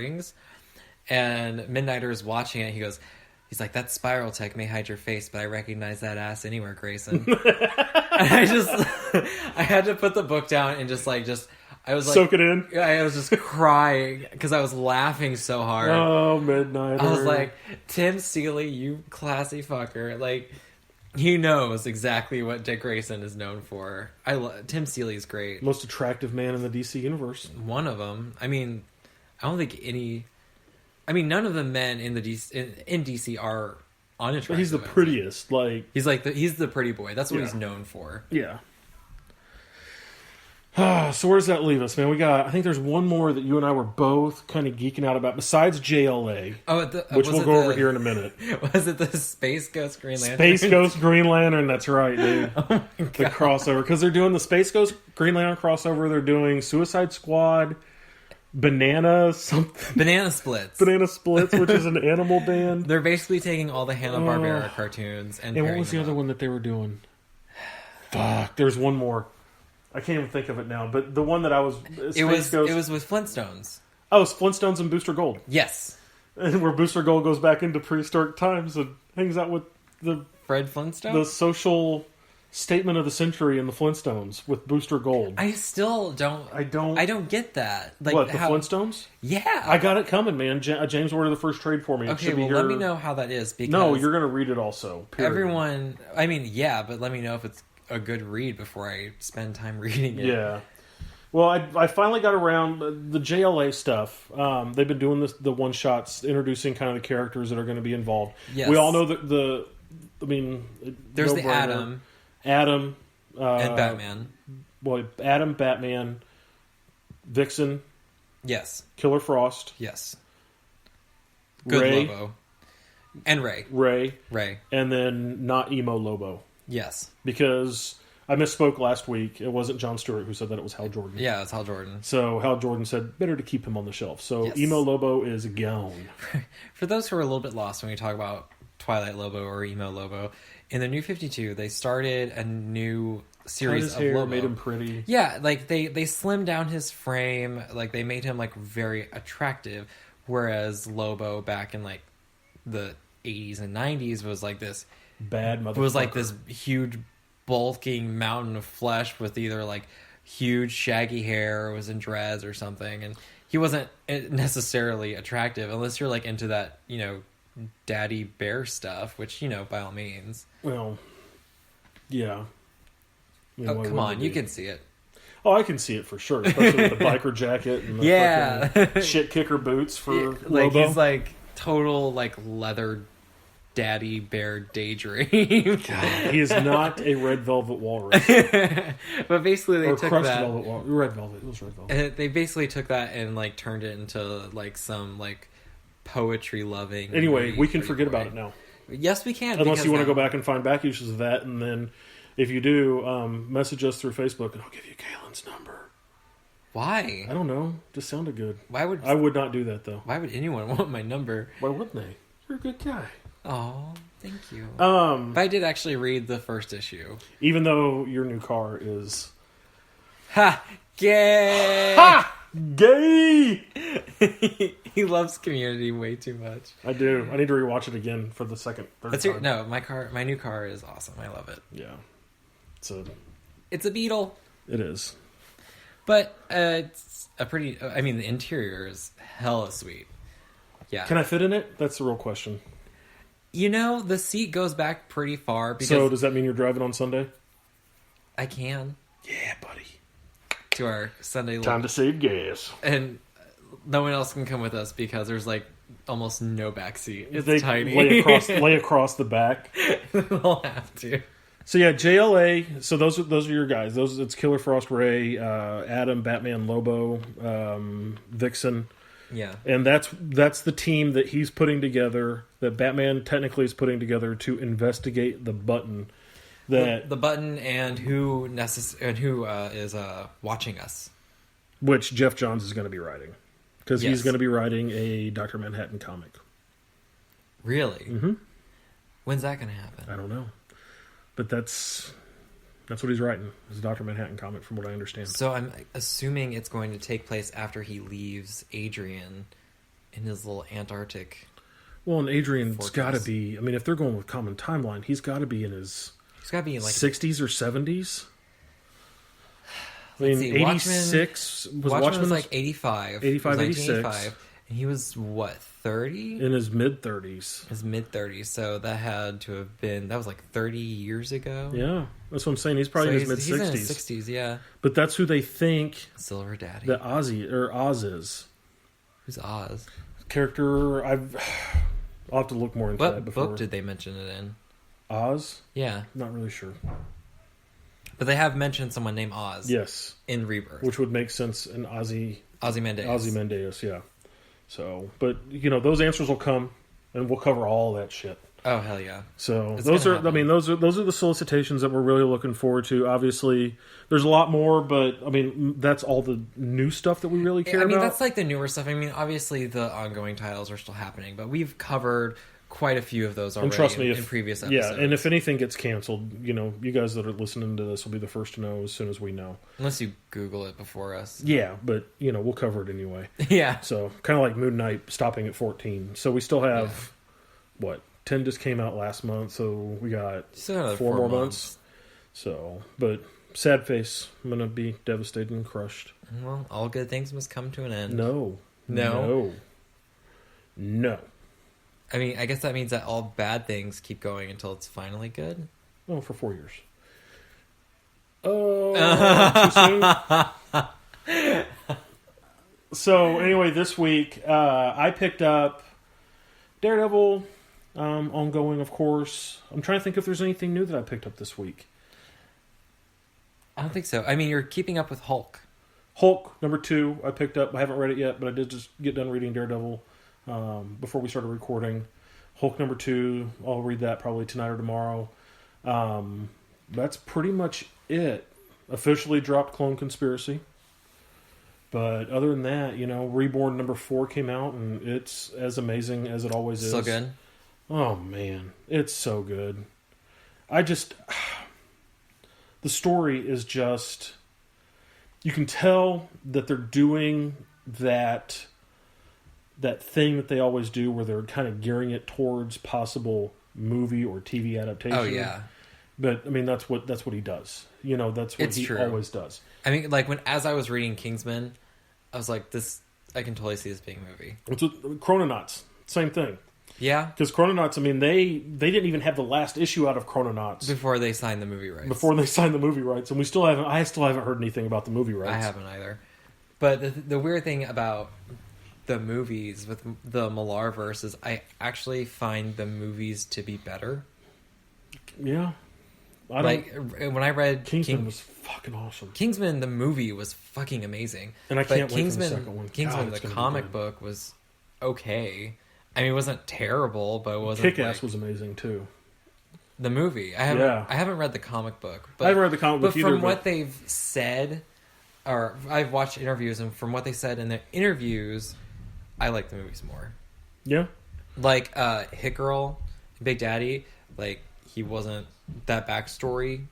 recordings. And Midnighter is watching it. He's like, that spiral tech may hide your face, but I recognize that ass anywhere, Grayson. And I had to put the book down and I was like, soak it in. I was just crying because I was laughing so hard. Oh, Midnighter. I was like, Tim Seeley, you classy fucker. Like, he knows exactly what Dick Grayson is known for. Tim Seeley is great. Most attractive man in the DC universe. One of them. I mean, I don't think none of the men in the DC are unattractive. But he's the prettiest. He's the pretty boy. That's what he's known for. Yeah. So where does that leave us, man? I think there's one more that you and I were both kind of geeking out about, besides JLA, which we'll go over here in a minute. Was it the Space Ghost Green Lantern? Space Ghost Green Lantern, that's right, dude. Oh my God. The crossover. Because they're doing the Space Ghost Green Lantern crossover, they're doing Suicide Squad, Banana Splits, which is an animal band. They're basically taking all the Hanna-Barbera cartoons and what was the other one that they were doing? Fuck, there's one more. I can't even think of it now, but the one that I was... It was with Flintstones. Oh, it's Flintstones and Booster Gold. Yes. And where Booster Gold goes back into prehistoric times and hangs out with Fred Flintstone? The social statement of the century in the Flintstones with Booster Gold. I still don't... I don't get that. Like, what, the Flintstones? Yeah. I got it coming, man. James ordered the first trade for me. Okay, well, let me know how that is. Because no, you're going to read it also. Period. Everyone... I mean, yeah, but let me know if it's a good read before I spend time reading it. Yeah. Well, I finally got around the JLA stuff. They've been doing the one shots, introducing kind of the characters that are going to be involved. Yes. We all know that there's the Atom, and Batman. Well, Atom, Batman, Vixen. Yes. Killer Frost. Yes. Good Ray, Lobo. And Ray. Ray. And then not Emo Lobo. Yes. Because I misspoke last week. It wasn't Jon Stewart who said that. It was Hal Jordan. Yeah, it's Hal Jordan. So Hal Jordan said, better to keep him on the shelf. So yes. Emo Lobo is gone. For those who are a little bit lost when we talk about Twilight Lobo or Emo Lobo, in the New 52, they started a new series of Lobo. Made him pretty. Yeah, like they slimmed down his frame. Like they made him like very attractive. Whereas Lobo back in like the 80s and 90s was like this... bad motherfucker. It was like this huge bulking mountain of flesh with either like huge shaggy hair or was in dreads or something, and he wasn't necessarily attractive unless you're like into that, you know, daddy bear stuff, which, you know, by all means. Well, yeah. I mean, oh, come on, you can see it. Oh, I can see it for sure, especially with the biker jacket and the fucking shit kicker boots for like Lobo. He's like total like leather daddy bear daydream. God, he is not a red velvet walrus. But basically they took that red velvet. It was red velvet. They basically took that and like turned it into like some like poetry loving. Anyway, we can forget about it now. Yes, we can. Unless you want to go back and find back issues of that, and then if you do, message us through Facebook, and I'll give you Kalen's number. Why? I don't know. Just sounded good. I would not do that though. Why would anyone want my number? Why wouldn't they? You're a good guy. Oh, thank you. But I did actually read the first issue. Even though your new car is... Ha! Gay! Ha! Gay! He loves Community way too much. I do. I need to rewatch it again for the third time. No, my new car is awesome. I love it. Yeah. It's a Beetle. It is. But it's a pretty... I mean, the interior is hella sweet. Yeah. Can I fit in it? That's the real question. You know, the seat goes back pretty far. Because so does that mean you're driving on Sunday? I can. Yeah, buddy. To our Sunday time to save gas. And no one else can come with us because there's like almost no back seat. It's tiny. Lay across the back. We'll have to. So yeah, JLA. So those are your guys. It's Killer Frost, Ray, Atom, Batman, Lobo, Vixen. Yeah, and that's the team that he's putting together. That Batman technically is putting together to investigate the Button. That the Button and who is watching us. Which Jeff Johns is going to be writing, because he's going to be writing a Dr. Manhattan comic. Really? Mm-hmm. When's that going to happen? I don't know, but that's what he's writing. It's a Dr. Manhattan comic, from what I understand. So I'm assuming it's going to take place after he leaves Adrian in his little Antarctic. Well, and Adrian's got to be. I mean, if they're going with common timeline, he's got to be in his. He's got to be in like 60s or 70s. I mean, 86 Watchmen was like 85. 85, 86. And he was, what, 30? In his mid-30s. His mid-30s. So that had to have been... That was like 30 years ago? Yeah. That's what I'm saying. He's probably in his mid-60s. He's in his 60s, yeah. But that's who they think... Silver Daddy. That Oz is. Who's Oz? Character... I'll have to look more into that before. What book did they mention it in? Oz? Yeah. Not really sure. But they have mentioned someone named Oz. Yes. In Rebirth. Which would make sense in Ozymandias. Ozymandias, yeah. So, but, those answers will come, and we'll cover all that shit. Oh, hell yeah. So, those are the solicitations that we're really looking forward to. Obviously, there's a lot more, but, that's all the new stuff that we really care about. That's like the newer stuff. Obviously, the ongoing titles are still happening, but we've covered quite a few of those already. And trust me, in previous episodes. Yeah, and if anything gets canceled, you guys that are listening to this will be the first to know as soon as we know. Unless you Google it before us. Yeah, but we'll cover it anyway. Yeah. So kind of like Moon Knight stopping at 14. So we still have 10 just came out last month, so we got 4 more months. So, but sad face. I'm gonna be devastated and crushed. Well, all good things must come to an end. No. I guess that means that all bad things keep going until it's finally good. Oh, for 4 years. Oh, too soon? So, anyway, this week, I picked up Daredevil, ongoing, of course. I'm trying to think if there's anything new that I picked up this week. I don't think so. You're keeping up with Hulk. Hulk, number 2, I picked up. I haven't read it yet, but I did just get done reading Daredevil before we started recording. Hulk number 2, I'll read that probably tonight or tomorrow. That's pretty much it. Officially dropped Clone Conspiracy. But other than that, Reborn number 4 came out, and it's as amazing as it always is. So good? Oh, man. It's so good. The story is just... You can tell that they're doing that thing that they always do where they're kind of gearing it towards possible movie or TV adaptation. Oh, yeah. But, that's what he does. That's what he always does. As I was reading Kingsman, I was like, I can totally see this being a movie. It's with Chrononauts. Same thing. Yeah? Because Chrononauts, they didn't even have the last issue out of Chrononauts. Before they signed the movie rights. And I still haven't heard anything about the movie rights. I haven't either. But the weird thing about the movies with the Millarverse is I actually find the movies to be better. Yeah. When I read Kingsman was fucking awesome. Kingsman, the movie was fucking amazing. And I can't wait for the second one. Kingsman, the comic book was okay. It wasn't terrible, but it wasn't. Kick-Ass was amazing too. The movie, I haven't read the comic book. But, I haven't read the comic book either. But from what they've said, or I've watched interviews, and from what they said in the interviews, I like the movies more. Yeah. Hit Girl, Big Daddy, he wasn't that backstory.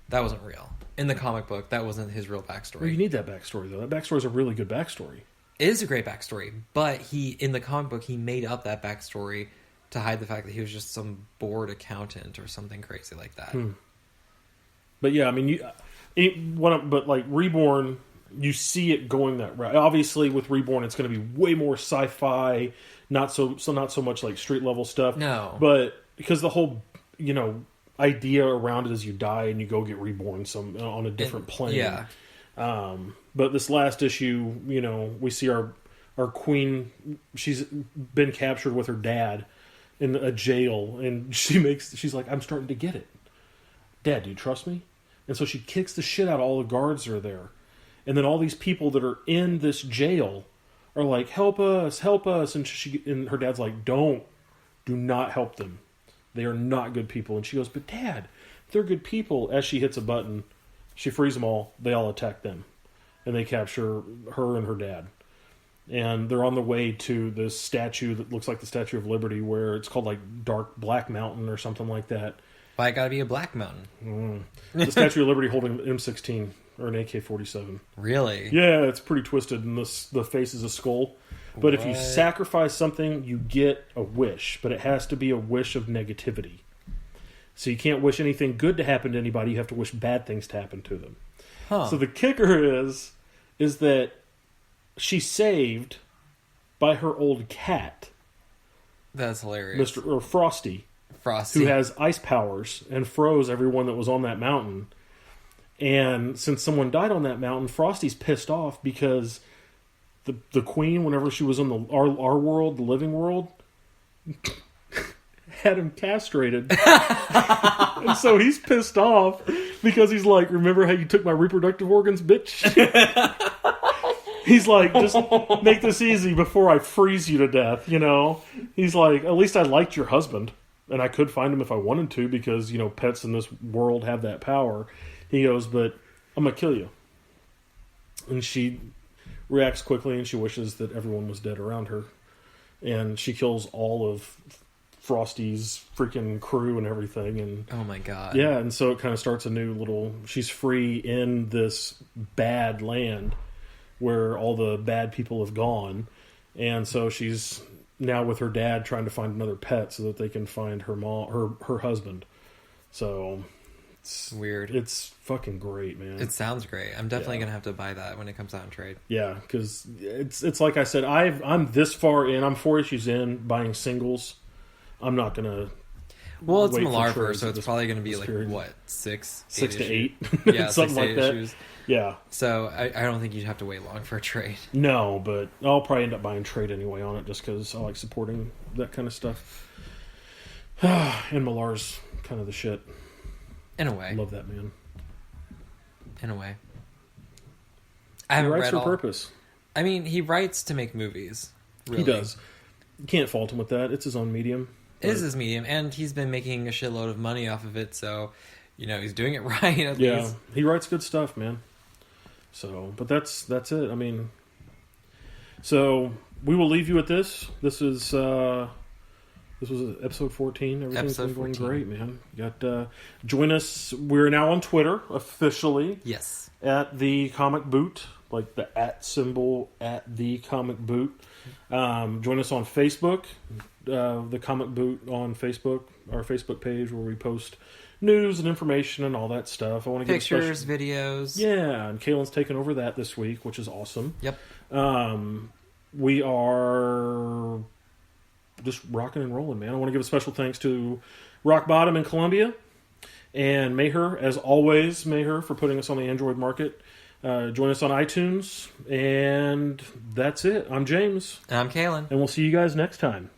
That wasn't real. In the comic book, that wasn't his real backstory. Well, you need that backstory, though. That backstory is a really good backstory. It is a great backstory, but in the comic book, he made up that backstory to hide the fact that he was just some bored accountant or something crazy like that. But yeah, Reborn, you see it going that route. Obviously, with Reborn, it's going to be way more sci-fi, not so much like street level stuff. No, but because the whole idea around it is you die and you go get reborn on a different plane. Yeah. But this last issue, we see our queen. She's been captured with her dad in a jail, and she's like, "I'm starting to get it, Dad. Do you trust me?" And so she kicks the shit out of all the guards that are there, and then all these people that are in this jail are like, "Help us, help us!" And her dad's like, do not help them. They are not good people. And she goes, "But Dad, they're good people." As she hits a button, she frees them all. They all attack them. And they capture her and her dad. And they're on the way to this statue that looks like the Statue of Liberty, where it's called Dark Black Mountain or something like that. Why it gotta be a black mountain? The Statue of Liberty holding M16 or an AK-47. Really? Yeah, it's pretty twisted, and the face is a skull. But if you sacrifice something, you get a wish, but it has to be a wish of negativity. So you can't wish anything good to happen to anybody. You have to wish bad things to happen to them. Huh. So the kicker is that she's saved by her old cat. That's hilarious. Frosty. Frosty. Who has ice powers and froze everyone that was on that mountain. And since someone died on that mountain, Frosty's pissed off because the queen, whenever she was in our world, the living world, had him castrated. And so he's pissed off because he's like, remember how you took my reproductive organs, bitch? He's like, just make this easy before I freeze you to death, you know? He's like, at least I liked your husband, and I could find him if I wanted to because, you know, pets in this world have that power. He goes, but I'm going to kill you. And she reacts quickly, and she wishes that everyone was dead around her. And she kills all of Frosty's freaking crew and everything. And oh my god. Yeah, and so it kind of starts a new little... She's free in this bad land where all the bad people have gone. And so she's now with her dad trying to find another pet so that they can find her husband. So... It's weird. It's fucking great, man. It sounds great. I'm definitely gonna have to buy that when it comes out in trade. Yeah, because it's like I said, I'm this far in. I'm 4 issues in buying singles. I'm not gonna. Well, it's Millarver, so it's probably gonna be like period. What 6 to 8, yeah, something 6 like that. Issues. Yeah. So I don't think you'd have to wait long for a trade. No, but I'll probably end up buying trade anyway on it just because I like supporting that kind of stuff. And Millar's kind of the shit. In a way. Love that man. In a way. He writes for purpose. I mean, he writes to make movies. Really. He does. You can't fault him with that. It's his own medium. It is his medium, and he's been making a shitload of money off of it, so, you know, he's doing it right at least. He writes good stuff, man. So, but that's it. I mean, so we will leave you with this. This was episode 14. Everything's been going great, man. You got join us. We're now on Twitter officially. Yes. At the Comic Boot, like the @ symbol at the Comic Boot. Join us on Facebook, the Comic Boot on Facebook, our Facebook page where we post news and information and all that stuff. I want to get pictures, videos. Yeah, and Kaylin's taken over that this week, which is awesome. Yep. We are just rocking and rolling, man. I want to give a special thanks to Rock Bottom in Columbia and Mayher, as always, Mayher, for putting us on the Android market. Join us on iTunes, and that's it. I'm James. And I'm Kaylin. And we'll see you guys next time.